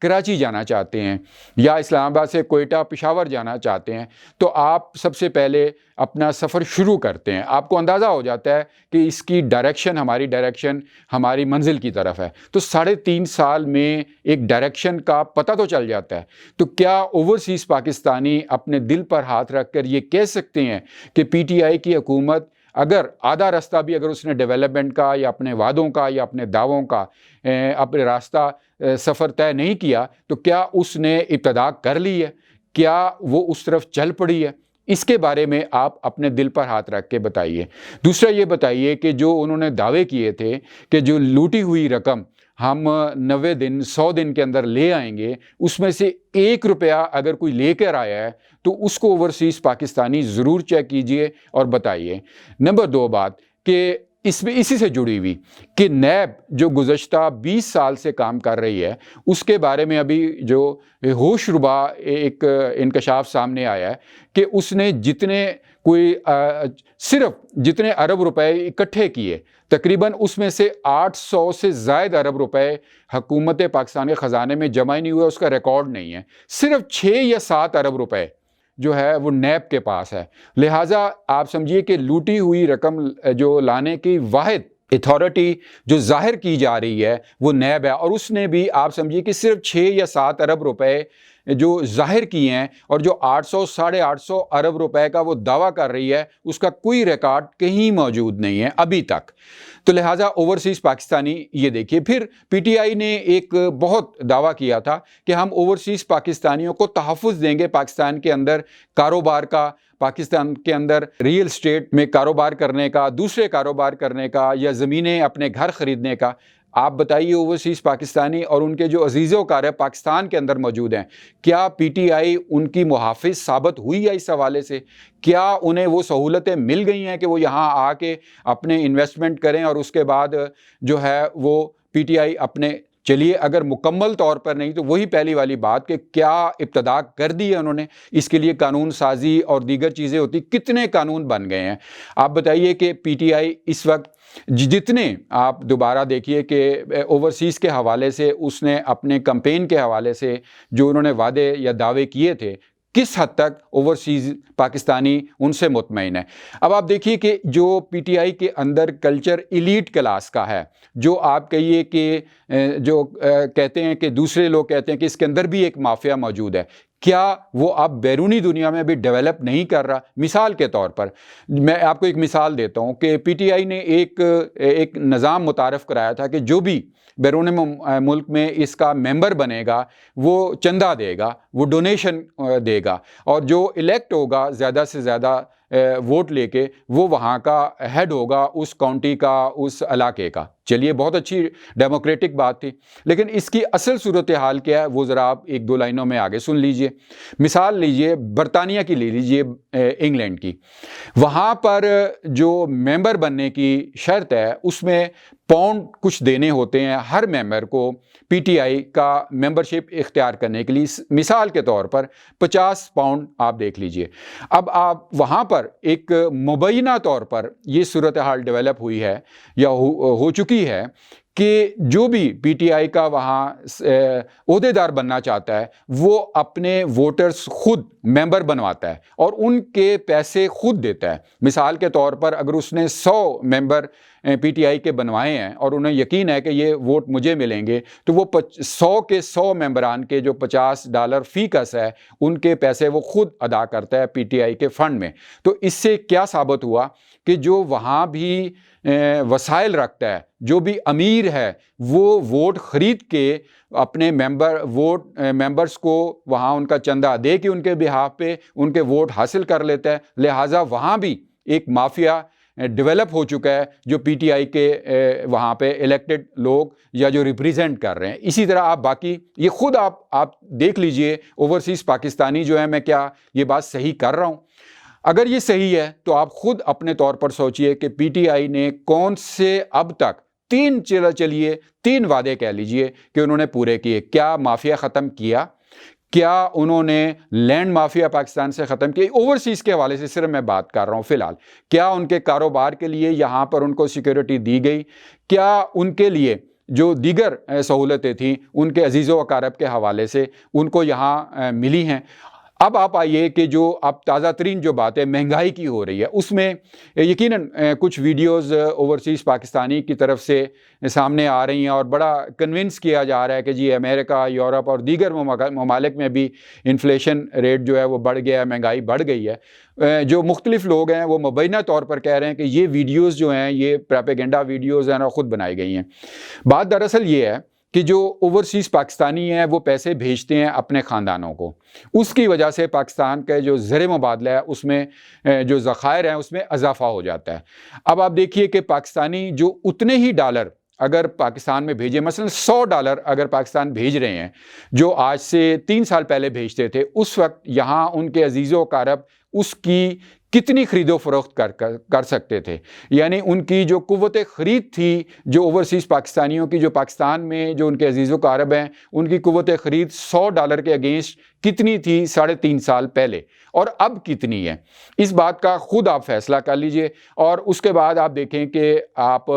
کراچی جانا چاہتے ہیں یا اسلام آباد سے کوئٹہ پشاور جانا چاہتے ہیں تو آپ سب سے پہلے اپنا سفر شروع کرتے ہیں، آپ کو اندازہ ہو جاتا ہے کہ اس کی ڈائریکشن ہماری منزل کی طرف ہے، تو 3.5 سال میں ایک ڈائریکشن کا پتہ تو چل جاتا ہے۔ تو کیا اوورسیز پاکستانی اپنے دل پر ہاتھ رکھ کر یہ کہہ سکتے ہیں کہ پی ٹی آئی کی حکومت اگر آدھا راستہ بھی اگر اس نے ڈیولپمنٹ کا یا اپنے وعدوں کا یا اپنے دعووں کا اپنے راستہ سفر طے نہیں کیا تو کیا اس نے ابتدا کر لی ہے؟ کیا وہ اس طرف چل پڑی ہے؟ اس کے بارے میں آپ اپنے دل پر ہاتھ رکھ کے بتائیے۔ دوسرا یہ بتائیے کہ جو انہوں نے دعوے کیے تھے کہ جو لوٹی ہوئی رقم ہم 90 دن 100 دن کے اندر لے آئیں گے، اس میں سے 1 روپیہ اگر کوئی لے کر آیا ہے تو اس کو اوورسیز پاکستانی ضرور چیک کیجئے اور بتائیے۔ نمبر 2 بات کہ اس میں اسی سے جڑی ہوئی کہ نیب جو گزشتہ 20 سال سے کام کر رہی ہے اس کے بارے میں ابھی جو ہوش ربا ایک انکشاف سامنے آیا ہے کہ اس نے صرف جتنے ارب روپے اکٹھے کیے تقریباً اس میں سے 800 سے زائد ارب روپے حکومت پاکستان کے خزانے میں جمع ہی نہیں ہوئے، اس کا ریکارڈ نہیں ہے، صرف 6 یا 7 ارب روپے جو ہے وہ نیب کے پاس ہے۔ لہٰذا آپ سمجھیے کہ لوٹی ہوئی رقم جو لانے کی واحد اتھارٹی جو ظاہر کی جا رہی ہے وہ نیب ہے، اور اس نے بھی آپ سمجھیے کہ صرف 6 یا 7 ارب روپے جو ظاہر کیے ہیں، اور جو 800 ساڑھے 800 ارب روپے کا وہ دعویٰ کر رہی ہے اس کا کوئی ریکارڈ کہیں موجود نہیں ہے ابھی تک۔ تو لہٰذا اوورسیز پاکستانی یہ دیکھیے، پھر پی ٹی آئی نے ایک بہت دعویٰ کیا تھا کہ ہم اوورسیز پاکستانیوں کو تحفظ دیں گے پاکستان کے اندر کاروبار کا، پاکستان کے اندر ریئل اسٹیٹ میں کاروبار کرنے کا، دوسرے کاروبار کرنے کا یا زمینیں اپنے گھر خریدنے کا۔ آپ بتائیے اوورسیز پاکستانی اور ان کے جو عزیز و اقارب پاکستان کے اندر موجود ہیں، کیا پی ٹی آئی ان کی محافظ ثابت ہوئی ہے؟ اس حوالے سے کیا انہیں وہ سہولتیں مل گئی ہیں کہ وہ یہاں آ کے اپنے انویسٹمنٹ کریں اور اس کے بعد جو ہے وہ پی ٹی آئی اپنے چلیے اگر مکمل طور پر نہیں تو وہی پہلی والی بات کہ کیا ابتدا کر دی ہے انہوں نے؟ اس کے لیے قانون سازی اور دیگر چیزیں ہوتی، کتنے قانون بن گئے ہیں؟ آپ بتائیے کہ پی ٹی آئی اس وقت جتنے آپ دوبارہ دیکھیے کہ اوورسیز کے حوالے سے اس نے اپنے کمپین کے حوالے سے جو انہوں نے وعدے یا دعوے کیے تھے، کس حد تک اوورسیز پاکستانی ان سے مطمئن ہے؟ اب آپ دیکھیے کہ جو پی ٹی آئی کے اندر کلچر ایلیٹ کلاس کا ہے، جو آپ کہیے کہ جو کہتے ہیں کہ دوسرے لوگ کہتے ہیں کہ اس کے اندر بھی ایک مافیا موجود ہے، کیا وہ اب بیرونی دنیا میں بھی ڈیولپ نہیں کر رہا؟ مثال کے طور پر میں آپ کو ایک مثال دیتا ہوں کہ پی ٹی آئی نے ایک نظام متعارف کرایا تھا کہ جو بھی بیرون ملک میں اس کا ممبر بنے گا وہ چندہ دے گا، وہ ڈونیشن دے گا، اور جو الیکٹ ہوگا زیادہ سے زیادہ ووٹ لے کے وہ وہاں کا ہیڈ ہوگا اس کاؤنٹی کا، اس علاقے کا۔ چلیے بہت اچھی ڈیموکریٹک بات تھی، لیکن اس کی اصل صورتحال کیا ہے وہ ذرا آپ 1-2 لائنوں میں آگے سن لیجئے۔ مثال لیجئے برطانیہ کی، لے لیجئے انگلینڈ کی، وہاں پر جو ممبر بننے کی شرط ہے اس میں پاؤنڈ کچھ دینے ہوتے ہیں ہر ممبر کو پی ٹی آئی کا ممبرشپ اختیار کرنے کے لیے۔ مثال کے طور پر 50 پاؤنڈ آپ دیکھ لیجئے۔ اب آپ وہاں پر ایک مبینہ طور پر یہ صورتحال ڈیولپ ہوئی ہے یا ہو چکی ہے کہ جو بھی پی ٹی آئی کا وہاں عہدیدار بننا چاہتا ہے وہ اپنے ووٹرز خود ممبر بنواتا ہے اور ان کے پیسے خود دیتا ہے۔ مثال کے طور پر اگر اس نے 100 ممبر پی ٹی آئی کے بنوائے ہیں اور انہیں یقین ہے کہ یہ ووٹ مجھے ملیں گے، تو وہ 100 ممبران کے جو $50 فی کس ہے ان کے پیسے وہ خود ادا کرتا ہے پی ٹی آئی کے فنڈ میں۔ تو اس سے کیا ثابت ہوا کہ جو وہاں بھی وسائل رکھتا ہے، جو بھی امیر ہے، وہ ووٹ خرید کے اپنے ممبرز کو وہاں ان کا چندہ دے کے ان کے بہاف پہ ان کے ووٹ حاصل کر لیتا ہے۔ لہٰذا وہاں بھی ایک مافیا ڈیولپ ہو چکا ہے جو پی ٹی آئی کے وہاں پہ الیکٹڈ لوگ یا جو ریپریزنٹ کر رہے ہیں۔ اسی طرح آپ باقی یہ خود آپ دیکھ لیجئے اوورسیز پاکستانی جو ہے، میں کیا یہ بات صحیح کر رہا ہوں؟ اگر یہ صحیح ہے تو آپ خود اپنے طور پر سوچئے کہ پی ٹی آئی نے کون سے اب تک 3 وعدے کہہ لیجئے کہ انہوں نے پورے کیے۔ کیا مافیا ختم کیا؟ کیا انہوں نے لینڈ مافیا پاکستان سے ختم کی؟ اوورسیز کے حوالے سے صرف میں بات کر رہا ہوں فی الحال۔ کیا ان کے کاروبار کے لیے یہاں پر ان کو سیکیورٹی دی گئی؟ کیا ان کے لیے جو دیگر سہولتیں تھیں ان کے عزیز و اقارب کے حوالے سے ان کو یہاں ملی ہیں۔ اب آپ آئیے کہ جو اب تازہ ترین جو بات ہے مہنگائی کی ہو رہی ہے، اس میں یقیناً کچھ ویڈیوز اوورسیز پاکستانی کی طرف سے سامنے آ رہی ہیں اور بڑا کنونس کیا جا رہا ہے کہ جی امریکہ، یورپ اور دیگر ممالک میں بھی انفلیشن ریٹ جو ہے وہ بڑھ گیا ہے، مہنگائی بڑھ گئی ہے۔ جو مختلف لوگ ہیں وہ مبینہ طور پر کہہ رہے ہیں کہ یہ ویڈیوز جو ہیں یہ پروپیگنڈا ویڈیوز ہیں اور خود بنائی گئی ہیں۔ بات دراصل یہ ہے کہ جو اوورسیز پاکستانی ہیں وہ پیسے بھیجتے ہیں اپنے خاندانوں کو، اس کی وجہ سے پاکستان کا جو زر مبادلہ ہے اس میں جو ذخائر ہیں اس میں اضافہ ہو جاتا ہے۔ اب آپ دیکھیے کہ پاکستانی جو اتنے ہی ڈالر اگر پاکستان میں بھیجے، مثلا $100 اگر پاکستان بھیج رہے ہیں جو آج سے 3 سال پہلے بھیجتے تھے، اس وقت یہاں ان کے عزیز و اقارب اس کی کتنی خرید و فروخت کر سکتے تھے، یعنی ان کی جو قوت خرید تھی جو اوورسیز پاکستانیوں کی جو پاکستان میں جو ان کے عزیز و اقارب ہیں ان کی قوت خرید $100 کے اگینسٹ کتنی تھی 3.5 سال پہلے اور اب کتنی ہے، اس بات کا خود آپ فیصلہ کر لیجئے۔ اور اس کے بعد آپ دیکھیں کہ آپ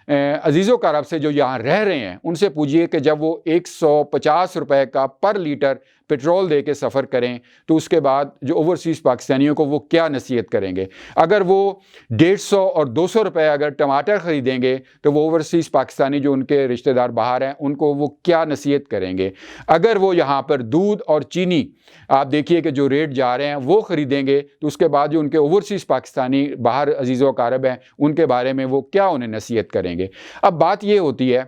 عزیز و اقارب سے جو یہاں رہ رہے ہیں ان سے پوچھئے کہ جب وہ $150 کا پر لیٹر پیٹرول دے کے سفر کریں تو اس کے بعد جو اوورسیز پاکستانیوں کو وہ کیا نصیحت کریں گے۔ اگر وہ 150 اور 200 روپے اگر ٹماٹر خریدیں گے تو وہ اوورسیز پاکستانی جو ان کے رشتہ دار باہر ہیں ان کو وہ کیا نصیحت کریں گے۔ اگر وہ یہاں پر دودھ اور چینی آپ دیکھیے کہ جو ریٹ جا رہے ہیں وہ خریدیں گے تو اس کے بعد جو ان کے اوورسیز پاکستانی باہر عزیز و اقارب ہیں ان کے بارے میں وہ کیا انہیں نصیحت کریں گے۔ اب بات یہ ہوتی ہے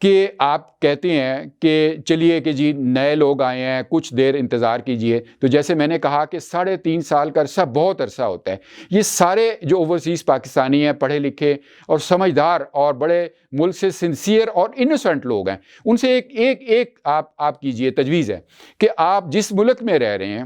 کہ آپ کہتے ہیں کہ چلیے کہ جی نئے لوگ آئے ہیں کچھ دیر انتظار کیجئے، تو جیسے میں نے کہا کہ 3.5 سال کا عرصہ بہت عرصہ ہوتا ہے۔ یہ سارے جو اوورسیز پاکستانی ہیں پڑھے لکھے اور سمجھدار اور بڑے ملک سے سنسیئر اور انوسنٹ لوگ ہیں، ان سے ایک آپ کیجئے تجویز ہے کہ آپ جس ملک میں رہ رہے ہیں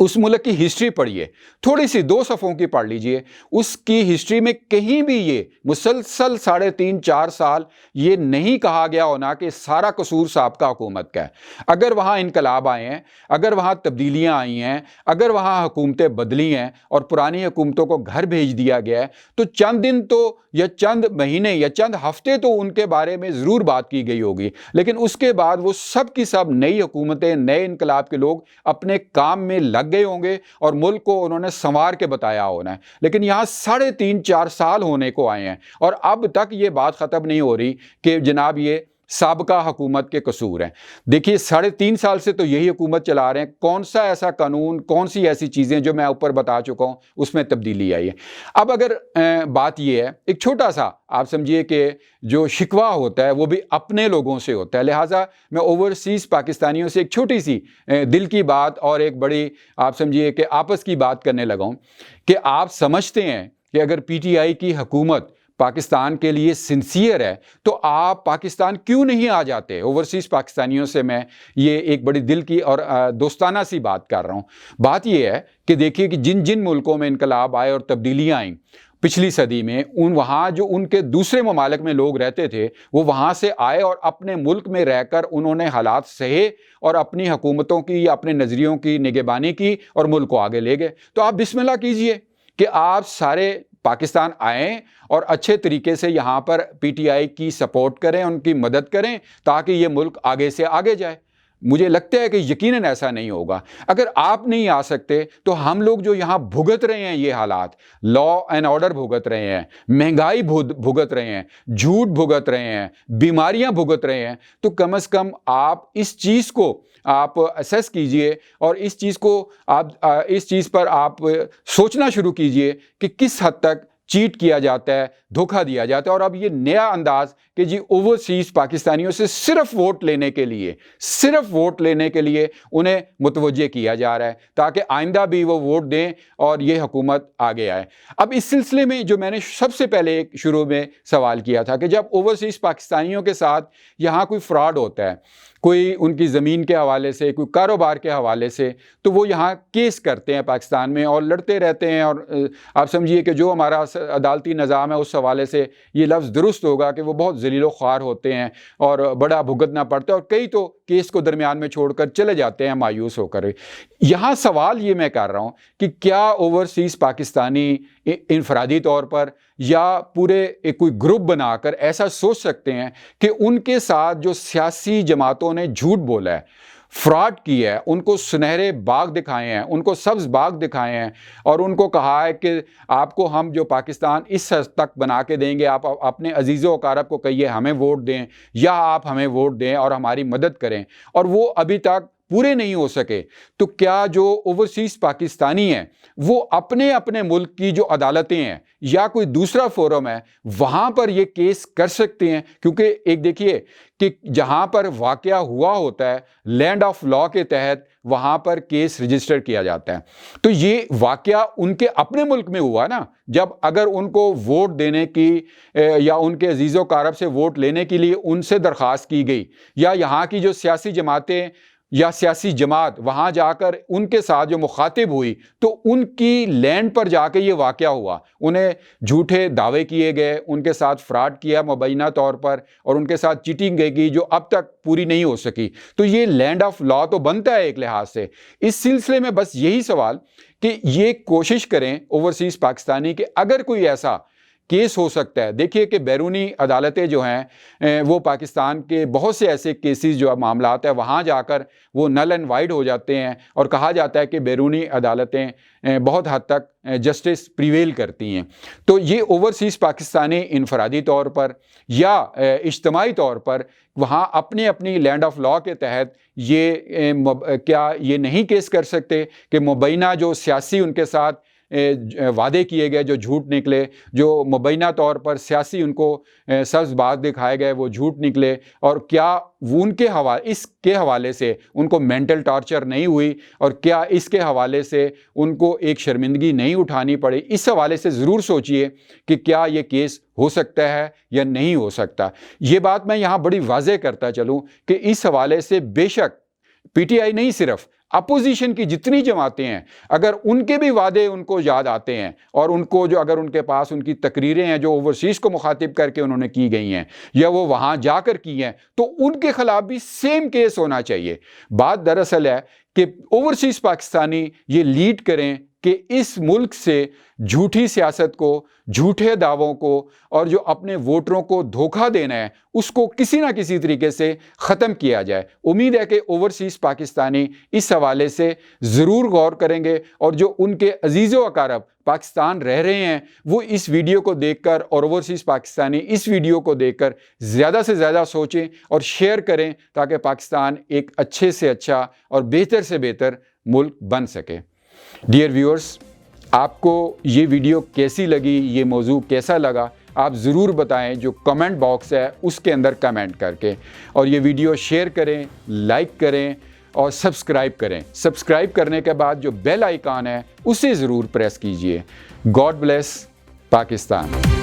اس ملک کی ہسٹری پڑھیے، تھوڑی سی 2 صفحوں کی پڑھ لیجئے، اس کی ہسٹری میں کہیں بھی یہ مسلسل 3.5-4 سال یہ نہیں کہا گیا ہونا کہ سارا قصور سابقہ حکومت کا ہے۔ اگر وہاں انقلاب آئے ہیں، اگر وہاں تبدیلیاں آئی ہیں، اگر وہاں حکومتیں بدلی ہیں اور پرانی حکومتوں کو گھر بھیج دیا گیا ہے تو چند دن تو یا چند مہینے یا چند ہفتے تو ان کے بارے میں ضرور بات کی گئی ہوگی، لیکن اس کے بعد وہ سب کی سب نئی حکومتیں، نئے انقلاب کے لوگ اپنے کام میں لگ گئے ہوں گے اور ملک کو انہوں نے سنوار کے بتایا ہونا ہے۔ لیکن یہاں 3.5-4 سال ہونے کو آئے ہیں اور اب تک یہ بات ختم نہیں ہو رہی کہ جناب یہ سابقہ حکومت کے قصور ہیں۔ دیکھیے 3.5 سال سے تو یہی حکومت چلا رہے ہیں، کون سا ایسا قانون، کون سی ایسی چیزیں جو میں اوپر بتا چکا ہوں اس میں تبدیلی آئی ہے۔ اب اگر بات یہ ہے، ایک چھوٹا سا آپ سمجھیے کہ جو شکوہ ہوتا ہے وہ بھی اپنے لوگوں سے ہوتا ہے، لہٰذا میں اوورسیز پاکستانیوں سے ایک چھوٹی سی دل کی بات اور ایک بڑی آپ سمجھیے کہ آپس کی بات کرنے لگا ہوں کہ آپ سمجھتے ہیں کہ اگر پی ٹی آئی کی حکومت پاکستان کے لیے سنسیئر ہے تو آپ پاکستان کیوں نہیں آ جاتے؟ اوورسیز پاکستانیوں سے میں یہ ایک بڑی دل کی اور دوستانہ سی بات کر رہا ہوں۔ بات یہ ہے کہ دیکھیے کہ جن ملکوں میں انقلاب آئے اور تبدیلیاں آئیں پچھلی صدی میں، وہاں جو ان کے دوسرے ممالک میں لوگ رہتے تھے وہ وہاں سے آئے اور اپنے ملک میں رہ کر انہوں نے حالات سہے اور اپنی حکومتوں کی یا اپنے نظریوں کی نگہبانی کی اور ملک کو آگے لے گئے۔ تو آپ بسم اللہ کیجئے کہ آپ سارے پاکستان آئیں اور اچھے طریقے سے یہاں پر پی ٹی آئی کی سپورٹ کریں، ان کی مدد کریں تاکہ یہ ملک آگے سے آگے جائے۔ مجھے لگتا ہے کہ یقیناً ایسا نہیں ہوگا۔ اگر آپ نہیں آ سکتے تو ہم لوگ جو یہاں بھگت رہے ہیں یہ حالات، لا اینڈ آرڈر بھگت رہے ہیں، مہنگائی بھگت رہے ہیں، جھوٹ بھگت رہے ہیں، بیماریاں بھگت رہے ہیں، تو کم از کم آپ اس چیز کو آپ اسیس کیجئے اور اس چیز پر آپ سوچنا شروع کیجئے کہ کس حد تک چیٹ کیا جاتا ہے، دھوکہ دیا جاتا ہے۔ اور اب یہ نیا انداز کہ جی اوورسیز پاکستانیوں سے صرف ووٹ لینے کے لیے انہیں متوجہ کیا جا رہا ہے تاکہ آئندہ بھی وہ ووٹ دیں اور یہ حکومت آگے آئے۔ اب اس سلسلے میں جو میں نے سب سے پہلے شروع میں سوال کیا تھا کہ جب اوورسیز پاکستانیوں کے ساتھ یہاں کوئی فراڈ ہوتا ہے، کوئی ان کی زمین کے حوالے سے، کوئی کاروبار کے حوالے سے، تو وہ یہاں کیس کرتے ہیں پاکستان میں اور لڑتے رہتے ہیں، اور آپ سمجھیے کہ جو ہمارا عدالتی نظام ہے اس حوالے سے یہ لفظ درست ہوگا کہ وہ بہت ذلیل و خوار ہوتے ہیں اور بڑا بھگتنا پڑتا ہے، اور کئی تو کیس کو درمیان میں چھوڑ کر چلے جاتے ہیں مایوس ہو کر۔ یہاں سوال یہ میں کر رہا ہوں کہ کیا اوورسیز پاکستانی انفرادی طور پر یا پورے کوئی گروپ بنا کر ایسا سوچ سکتے ہیں کہ ان کے ساتھ جو سیاسی جماعتوں نے جھوٹ بولا ہے، فراڈ کیا ہے، ان کو سنہرے باغ دکھائے ہیں، ان کو سبز باغ دکھائے ہیں، اور ان کو کہا ہے کہ آپ کو ہم جو پاکستان اس حد تک بنا کے دیں گے، آپ اپنے عزیز و اقارب کو کہیے ہمیں ووٹ دیں یا آپ ہمیں ووٹ دیں اور ہماری مدد کریں، اور وہ ابھی تک پورے نہیں ہو سکے، تو کیا جو اوورسیز پاکستانی ہیں وہ اپنے اپنے ملک کی جو عدالتیں ہیں یا کوئی دوسرا فورم ہے وہاں پر یہ کیس کر سکتے ہیں؟ کیونکہ ایک دیکھیے کہ جہاں پر واقعہ ہوا ہوتا ہے لینڈ آف لا کے تحت وہاں پر کیس رجسٹر کیا جاتا ہے، تو یہ واقعہ ان کے اپنے ملک میں ہوا نا، جب اگر ان کو ووٹ دینے کی یا ان کے عزیز و اقارب سے ووٹ لینے کے لیے ان سے درخواست کی گئی، یا یہاں کی جو سیاسی جماعتیں یا سیاسی جماعت وہاں جا کر ان کے ساتھ جو مخاطب ہوئی تو ان کی لینڈ پر جا کے یہ واقعہ ہوا، انہیں جھوٹے دعوے کیے گئے، ان کے ساتھ فراڈ کیا مبینہ طور پر، اور ان کے ساتھ چیٹنگ کی جو اب تک پوری نہیں ہو سکی، تو یہ لینڈ آف لا تو بنتا ہے ایک لحاظ سے۔ اس سلسلے میں بس یہی سوال کہ یہ کوشش کریں اوورسیز پاکستانی کہ اگر کوئی ایسا کیس ہو سکتا ہے، دیکھیے کہ بیرونی عدالتیں جو ہیں وہ پاکستان کے بہت سے ایسے کیسز جو معاملات ہیں وہاں جا کر وہ نل اینڈ وائڈ ہو جاتے ہیں، اور کہا جاتا ہے کہ بیرونی عدالتیں بہت حد تک جسٹس پریویل کرتی ہیں۔ تو یہ اوورسیز پاکستانی انفرادی طور پر یا اجتماعی طور پر وہاں اپنی اپنی لینڈ آف لا کے تحت کیا یہ نہیں کیس کر سکتے کہ مبینہ جو سیاسی ان کے ساتھ وعدے کیے گئے جو جھوٹ نکلے، جو مبینہ طور پر سیاسی ان کو سبز باغ دکھائے گئے وہ جھوٹ نکلے، اور کیا وہ ان کے اس کے حوالے سے ان کو مینٹل ٹارچر نہیں ہوئی، اور کیا اس کے حوالے سے ان کو ایک شرمندگی نہیں اٹھانی پڑی؟ اس حوالے سے ضرور سوچئے کہ کیا یہ کیس ہو سکتا ہے یا نہیں ہو سکتا۔ یہ بات میں یہاں بڑی واضح کرتا چلوں کہ اس حوالے سے بے شک پی ٹی آئی نہیں، صرف اپوزیشن کی جتنی جماعتیں ہیں، اگر ان کے بھی وعدے ان کو یاد آتے ہیں، اور ان کو جو اگر ان کے پاس ان کی تقریریں ہیں جو اوورسیز کو مخاطب کر کے انہوں نے کی گئی ہیں یا وہ وہاں جا کر کی ہیں، تو ان کے خلاف بھی سیم کیس ہونا چاہیے۔ بات دراصل ہے کہ اوورسیز پاکستانی یہ لیڈ کریں کہ اس ملک سے جھوٹی سیاست کو، جھوٹے دعووں کو، اور جو اپنے ووٹروں کو دھوکہ دینا ہے اس کو کسی نہ کسی طریقے سے ختم کیا جائے۔ امید ہے کہ اوورسیز پاکستانی اس حوالے سے ضرور غور کریں گے، اور جو ان کے عزیز و اقارب پاکستان رہ رہے ہیں وہ اس ویڈیو کو دیکھ کر، اور اوورسیز پاکستانی اس ویڈیو کو دیکھ کر زیادہ سے زیادہ سوچیں اور شیئر کریں تاکہ پاکستان ایک اچھے سے اچھا اور بہتر سے بہتر ملک بن سکے۔ ڈیئر ویورز، آپ کو یہ ویڈیو کیسی لگی، یہ موضوع کیسا لگا، آپ ضرور بتائیں جو کمنٹ باکس ہے اس کے اندر کمنٹ کر کے، اور یہ ویڈیو شیئر کریں، لائک کریں اور سبسکرائب کریں۔ سبسکرائب کرنے کے بعد جو بیل آئیکن ہے اسے ضرور پریس کیجئے۔ God bless Pakistan.